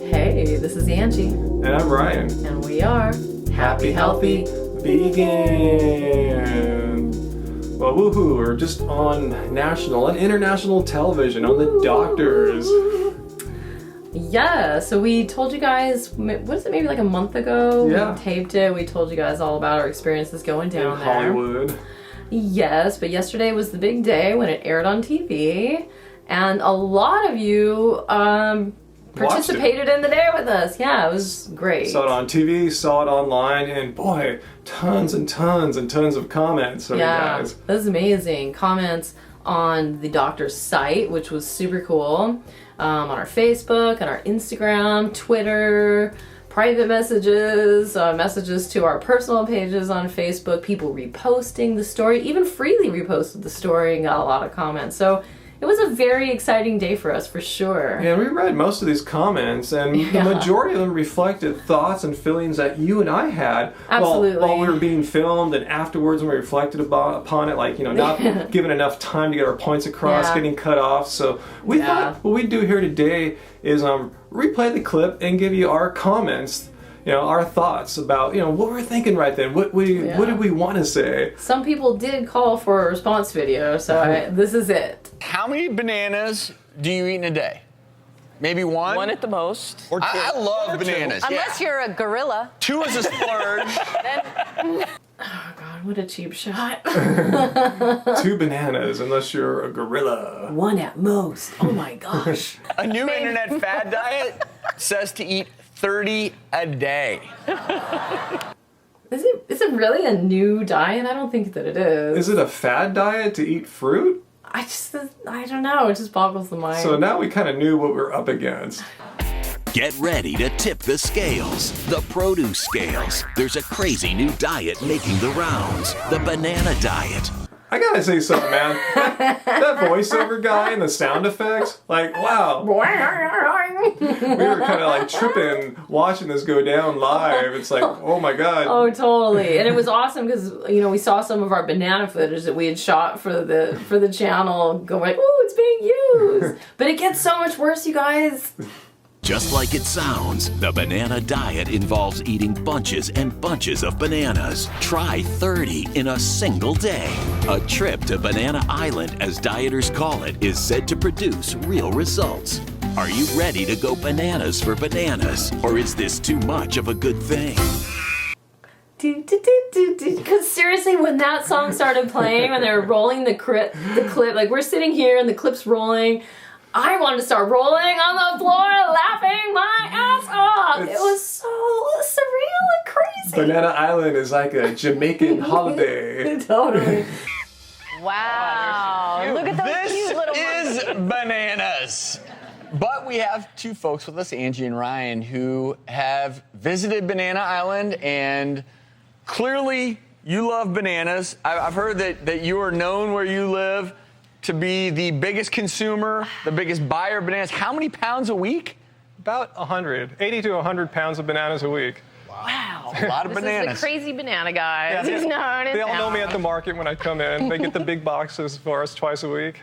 Hey, this is Angie. And I'm Ryan. And we are Happy Healthy Vegan. Well, woohoo, we're just on national and international television on the doctors. Yeah, so we told you guys, what is it, maybe like a month ago? Yeah. We taped it. We told you guys all about our experiences going down In there. Hollywood. Yes, but yesterday was the big day when it aired on TV. And a lot of you participated in the day with us. Yeah, it was great. Saw it on TV, saw it online, and boy, tons and tons and tons of comments from you guys. That was amazing. Comments on the doctor's site, which was super cool. On our Facebook, on our Instagram, Twitter, private messages, messages to our personal pages on Facebook, people reposting the story, even freely reposted the story and got a lot of comments. So it was a very exciting day for us, for sure. And we read most of these comments, and the majority of them reflected thoughts and feelings that you and I had while we were being filmed, and afterwards when we reflected upon it, like, not given enough time to get our points across, getting cut off. So we thought what we'd do here today is replay the clip and give you our comments, our thoughts about, what we're thinking right then. What did we want to say? Some people did call for a response video, so this is it. How many bananas do you eat in a day? Maybe one? One at the most. Or two. I love bananas. Unless you're a gorilla. Two is a splurge. Oh God, what a cheap shot. 2 bananas, unless you're a gorilla. 1 at most. Oh my gosh. A new internet fad diet says to eat 30 a day. Is it really a new diet? I don't think that it is. Is it a fad diet to eat fruit? I don't know. It just boggles the mind. So now we kind of knew what we're up against. Get ready to tip the scales, the produce scales. There's a crazy new diet making the rounds, the banana diet. I gotta say something, man. That voiceover guy and the sound effects, like, wow. We were kind of like tripping watching this go down live. It's like, oh my God. Oh, totally. And it was awesome because, we saw some of our banana footage that we had shot for the channel go like, oh, it's being used. But it gets so much worse, you guys. Just like it sounds, the banana diet involves eating bunches and bunches of bananas. Try 30 in a single day. A trip to Banana Island, as dieters call it, is said to produce real results. Are you ready to go bananas for bananas? Or is this too much of a good thing? Because seriously, when that song started playing, when they were rolling the clip, like we're sitting here and the clip's rolling, I wanted to start rolling on the floor, laughing my ass off. It was so surreal and crazy. Banana Island is like a Jamaican holiday. Totally. Wow. Look at those cute little This is bananas. But we have 2 folks with us, Angie and Ryan, who have visited Banana Island, and clearly you love bananas. I've heard that you are known where you live to be the biggest consumer, the biggest buyer of bananas. How many pounds a week? About 80 to 100 pounds of bananas a week. Wow. A lot of bananas. This is the crazy banana guy. Yeah, He's known in they all know town. me at the market when I come in. They get the big boxes for us twice a week.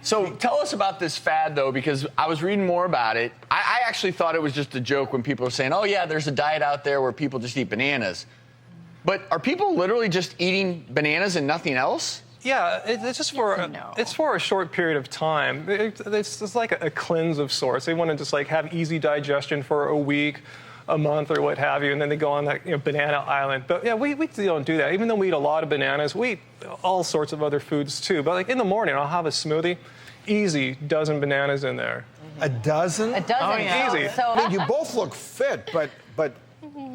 So tell us about this fad, though, because I was reading more about it. I actually thought it was just a joke when people were saying, oh, yeah, there's a diet out there where people just eat bananas. But are people literally just eating bananas and nothing else? Yeah, it's just it's for a short period of time. It's just like a cleanse of sorts. They want to just like have easy digestion for a week, a month, or what have you, and then they go on that banana island. But yeah, we don't do that. Even though we eat a lot of bananas, we eat all sorts of other foods too. But like in the morning, I'll have a smoothie, easy dozen bananas in there. A dozen? A dozen. Oh, yeah. Easy. So, I mean, you both look fit, but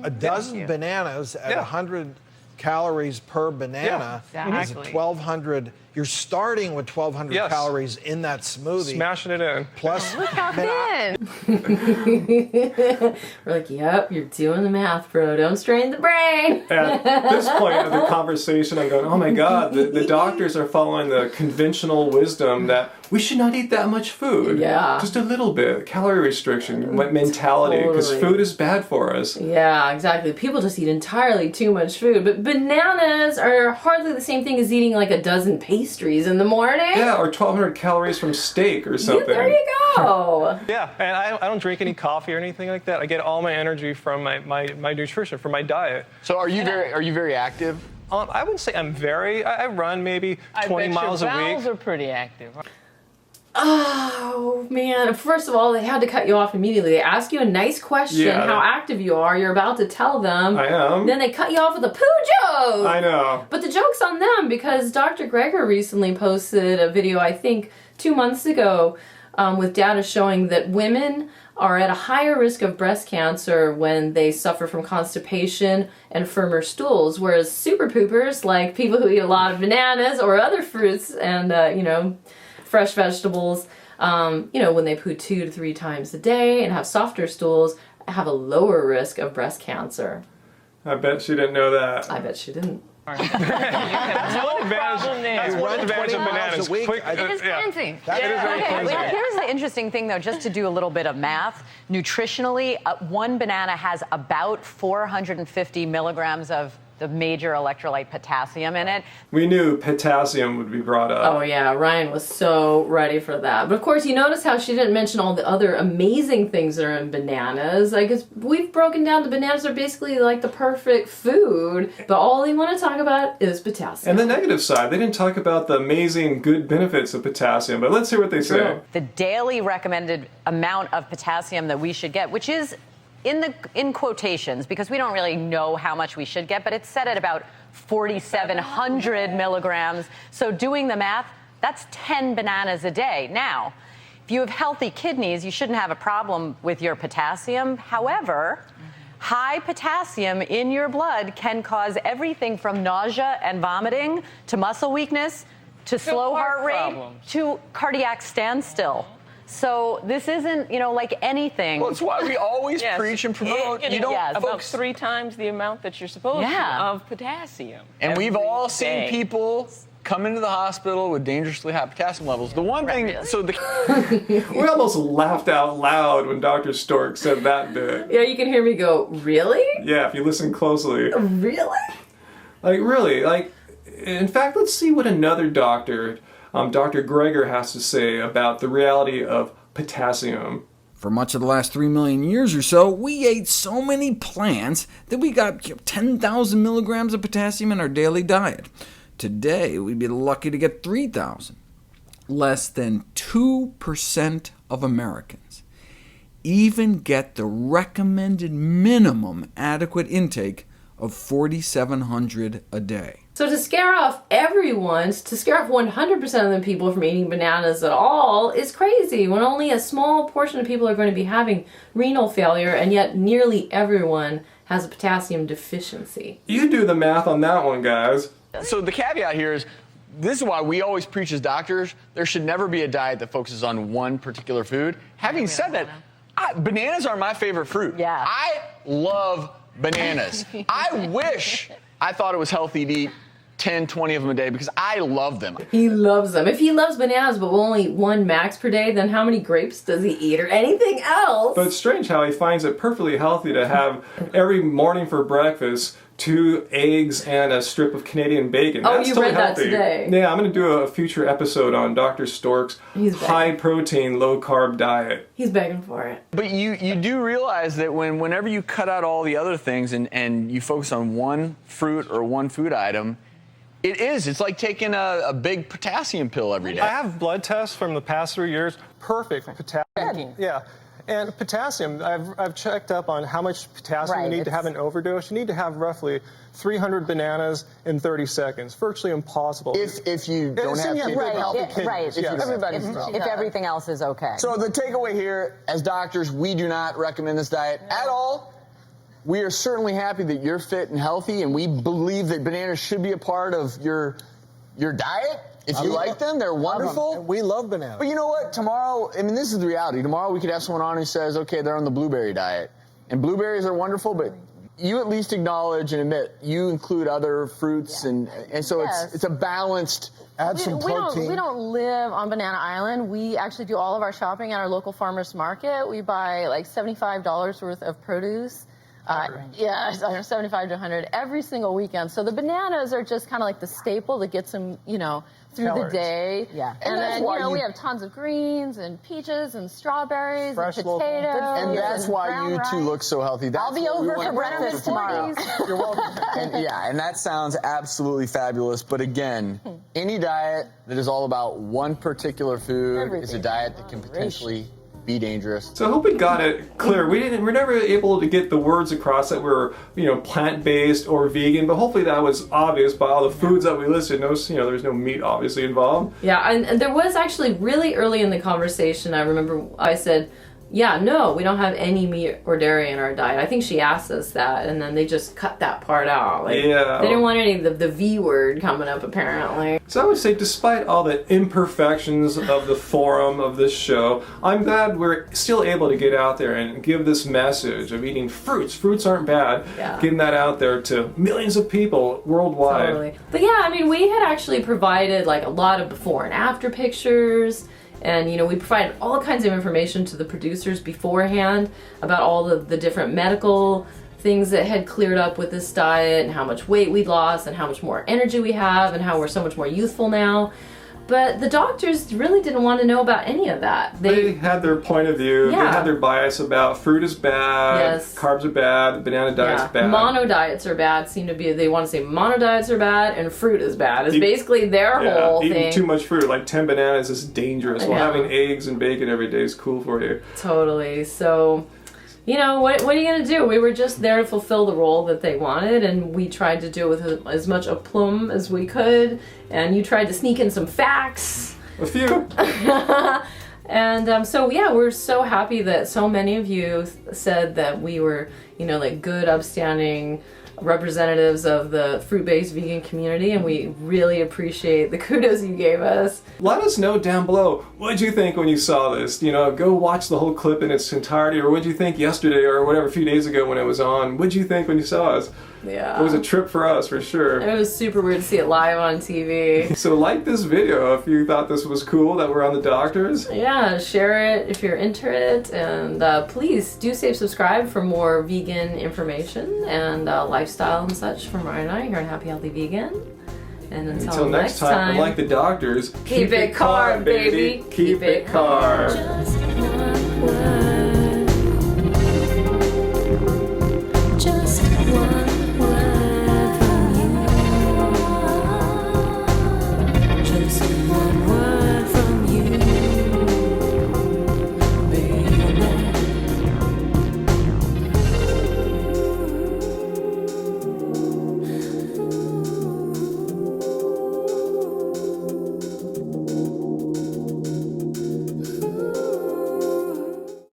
a dozen bananas at 100 calories per banana is 1,200. You're starting with 1,200 calories in that smoothie. Smashing it in. Plus, Look how thin. We're like, yep, you're doing the math, bro. Don't strain the brain. At this point of the conversation, I'm going, oh my God, the doctors are following the conventional wisdom that we should not eat that much food. Yeah. Just a little bit. Calorie restriction mentality, because food is bad for us. Yeah, exactly. People just eat entirely too much food. But bananas are hardly the same thing as eating like a dozen pastries pastries in the morning. Yeah, or 1,200 calories from steak or something. There you go. Yeah, and I don't drink any coffee or anything like that. I get all my energy from my nutrition, from my diet. So are you very active? I wouldn't say I'm I run maybe 20 miles a week. Your bowels are pretty active. Oh, man. First of all, they had to cut you off immediately. They ask you a nice question, how active you are. You're about to tell them. I am. Then they cut you off with a poo joke. I know. But the joke's on them because Dr. Greger recently posted a video, I think, 2 months ago, with data showing that women are at a higher risk of breast cancer when they suffer from constipation and firmer stools, whereas super poopers, like people who eat a lot of bananas or other fruits and, fresh vegetables, when they poo 2 to 3 times a day and have softer stools, have a lower risk of breast cancer. I bet she didn't know that. I bet she didn't. That's one advantage of bananas. It is cleansing. It is very cleansing. Here's the interesting thing, though, just to do a little bit of math. Nutritionally, one banana has about 450 milligrams of the major electrolyte potassium in it. We knew potassium would be brought up. Oh yeah, Ryan was so ready for that. But of course, you notice how she didn't mention all the other amazing things that are in bananas. Like, we've broken down the bananas are basically like the perfect food, but all they want to talk about is potassium. And the negative side, they didn't talk about the amazing good benefits of potassium, but let's hear what they say. The daily recommended amount of potassium that we should get, which is in quotations, because we don't really know how much we should get, but it's set at about 4,700 milligrams. So doing the math, that's 10 bananas a day. Now, if you have healthy kidneys, you shouldn't have a problem with your potassium. However, high potassium in your blood can cause everything from nausea and vomiting to muscle weakness to slow heart rate to cardiac standstill. So this isn't, like anything. Well, it's why we always preach and promote. You don't, about 3 times the amount that you're supposed to of potassium. And we've all seen people come into the hospital with dangerously high potassium levels. The one thing, we almost laughed out loud when Dr. Stork said that bit. Yeah, you can hear me go, really? Yeah, if you listen closely. Really? Really. In fact, let's see what another doctor, Dr. Greger, has to say about the reality of potassium. For much of the last 3 million years or so, we ate so many plants that we got 10,000 milligrams of potassium in our daily diet. Today, we'd be lucky to get 3,000. Less than 2% of Americans even get the recommended minimum adequate intake of 4,700 a day. So to scare off everyone, to scare off 100% of the people from eating bananas at all is crazy, when only a small portion of people are going to be having renal failure, and yet nearly everyone has a potassium deficiency. You do the math on that one, guys. So the caveat here is, this is why we always preach as doctors, there should never be a diet that focuses on one particular food. Having said that, bananas are my favorite fruit. Yeah. I love bananas. I wish I thought it was healthy to eat 10, 20 of them a day, because I love them. He loves them. If he loves bananas but will only eat 1 max per day, then how many grapes does he eat, or anything else? But it's strange how he finds it perfectly healthy to have every morning for breakfast 2 eggs and a strip of Canadian bacon. Oh, That's you totally read healthy. that today. Yeah, I'm going to do a future episode on Dr. Stork's high-protein, low-carb diet. He's begging for it. But you do realize that whenever you cut out all the other things and you focus on one fruit or one food item, it's like taking a big potassium pill every day. I have blood tests from the past 3 years. Perfect potassium. Yeah. And potassium, I've checked up on how much potassium you need to have an overdose. You need to have roughly 300 bananas in 30 seconds. Virtually impossible. If you don't have Right. If everything else is okay. So the takeaway here, as doctors, we do not recommend this diet at all. We are certainly happy that you're fit and healthy, and we believe that bananas should be a part of your diet. If you like them, they're wonderful. We love bananas. But you know what? Tomorrow, this is the reality. Tomorrow we could have someone on who says, okay, they're on the blueberry diet. And blueberries are wonderful, but you at least acknowledge and admit you include other fruits, and so it's a balanced. Add some protein. We don't live on Banana Island. We actually do all of our shopping at our local farmers market. We buy like $75 worth of produce. Yeah, 75 to 100 every single weekend. So the bananas are just kind of like the staple that gets them, through Calories. the day. Yeah. And then, we have tons of greens and peaches and strawberries Fresh and local- potatoes. And that's why brown you two rice. look so healthy. That's I'll be what we over want for to breakfast focus on. tomorrow. You're welcome. And that sounds absolutely fabulous. But again, any diet that is all about one particular food is a diet that can potentially be dangerous. So I hope we got it clear. We're never able to get the words across that we're, plant-based or vegan, but hopefully that was obvious by all the foods that we listed. No, there's no meat obviously involved. Yeah, and there was actually really early in the conversation, I remember I said, yeah, no, we don't have any meat or dairy in our diet. I think she asked us that, and then they just cut that part out. They didn't want any of the V word coming up, apparently. So I would say, despite all the imperfections of the forum of this show, I'm glad we're still able to get out there and give this message of eating fruits. Fruits aren't bad. Yeah. Getting that out there to millions of people worldwide. Totally. But yeah, we had actually provided a lot of before and after pictures. And, we provided all kinds of information to the producers beforehand about all the different medical things that had cleared up with this diet and how much weight we'd lost and how much more energy we have and how we're so much more youthful now. But the doctors really didn't want to know about any of that. They had their point of view. Yeah. They had their bias about fruit is bad, Yes. carbs are bad, banana diet's bad. Mono diets are bad. They want to say mono diets are bad and fruit is bad. It's basically their whole eating thing. too much fruit, like 10 bananas, is dangerous. While having eggs and bacon every day is cool for you. Totally. So, what are you going to do? We were just there to fulfill the role that they wanted, and we tried to do it with as much aplomb as we could, and you tried to sneak in some facts. A few. And so, we're so happy that so many of you said that we were, good, upstanding representatives of the fruit-based vegan community, and we really appreciate the kudos you gave us. Let us know down below, what did you think when you saw this? Go watch the whole clip in its entirety, or what did you think yesterday or whatever, a few days ago when it was on? What did you think when you saw us? Yeah. It was a trip for us, for sure. It was super weird to see it live on TV. So like this video if you thought this was cool, that we're on the doctors. Yeah, share it if you're into it, and please do subscribe for more vegan information and lifestyle and such from Ryan and I here on Happy Healthy Vegan. And until next time, like the doctors, keep it carb, baby. Keep it carb. Just